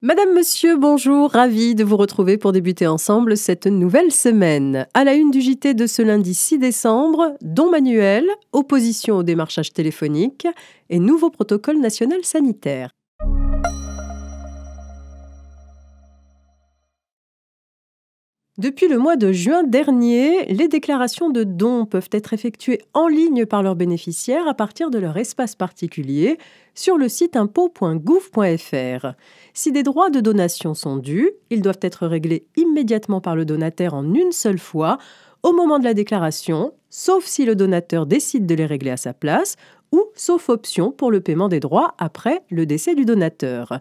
Madame, monsieur, bonjour, ravi de vous retrouver pour débuter ensemble cette nouvelle semaine. À la une du JT de ce lundi 6 décembre, don manuel, opposition au démarchage téléphonique et nouveau protocole national sanitaire. Depuis le mois de juin dernier, les déclarations de dons peuvent être effectuées en ligne par leurs bénéficiaires à partir de leur espace particulier sur le site impôts.gouv.fr. Si des droits de donation sont dus, ils doivent être réglés immédiatement par le donataire en une seule fois au moment de la déclaration, sauf si le donateur décide de les régler à sa place ou sauf option pour le paiement des droits après le décès du donateur.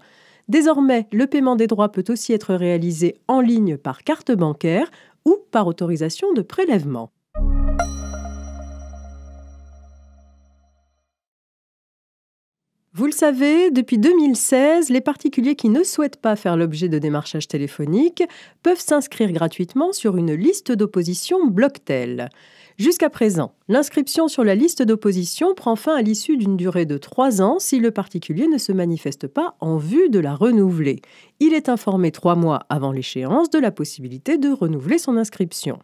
Désormais, le paiement des droits peut aussi être réalisé en ligne par carte bancaire ou par autorisation de prélèvement. Vous le savez, depuis 2016, les particuliers qui ne souhaitent pas faire l'objet de démarchage téléphonique peuvent s'inscrire gratuitement sur une liste d'opposition Blocktel. Jusqu'à présent, l'inscription sur la liste d'opposition prend fin à l'issue d'une durée de 3 ans si le particulier ne se manifeste pas en vue de la renouveler. Il est informé 3 mois avant l'échéance de la possibilité de renouveler son inscription.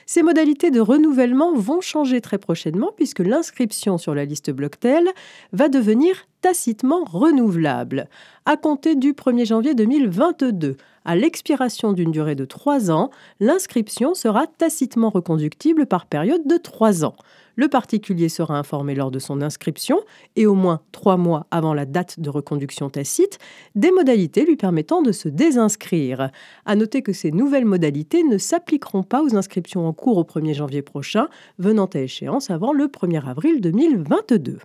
Ces modalités de renouvellement vont changer très prochainement puisque l'inscription sur la liste Blocktel va devenir tacitement renouvelable. À compter du 1er janvier 2022, à l'expiration d'une durée de 3 ans, l'inscription sera tacitement reconductible par période de 3 ans. Le particulier sera informé lors de son inscription et au moins 3 mois avant la date de reconduction tacite des modalités lui permettant de se désinscrire. À noter que ces nouvelles modalités ne s'appliqueront pas aux inscriptions en cours au 1er janvier prochain, venant à échéance avant le 1er avril 2022.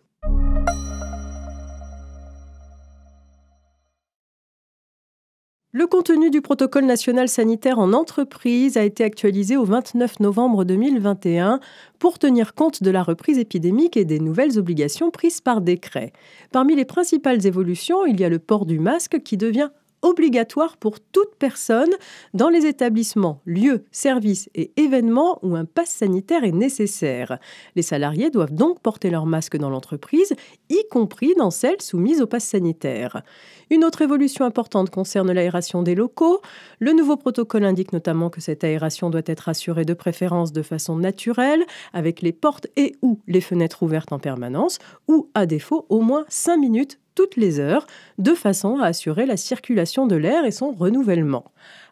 Le contenu du protocole national sanitaire en entreprise a été actualisé au 29 novembre 2021 pour tenir compte de la reprise épidémique et des nouvelles obligations prises par décret. Parmi les principales évolutions, il y a le port du masque qui devient obligatoire pour toute personne dans les établissements, lieux, services et événements où un pass sanitaire est nécessaire. Les salariés doivent donc porter leur masque dans l'entreprise, y compris dans celles soumises au pass sanitaire. Une autre évolution importante concerne l'aération des locaux. Le nouveau protocole indique notamment que cette aération doit être assurée de préférence de façon naturelle, avec les portes et ou les fenêtres ouvertes en permanence, ou à défaut au moins 5 minutes toutes les heures, de façon à assurer la circulation de l'air et son renouvellement.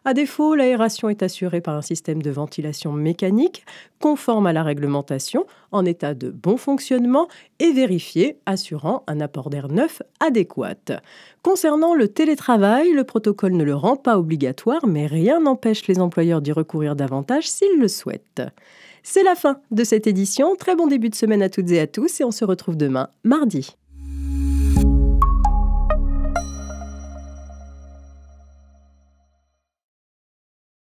À défaut, l'aération est assurée par un système de ventilation mécanique, conforme à la réglementation, en état de bon fonctionnement et vérifié, assurant un apport d'air neuf adéquat. Concernant le télétravail, le protocole ne le rend pas obligatoire, mais rien n'empêche les employeurs d'y recourir davantage s'ils le souhaitent. C'est la fin de cette édition. Très bon début de semaine à toutes et à tous et on se retrouve demain, mardi.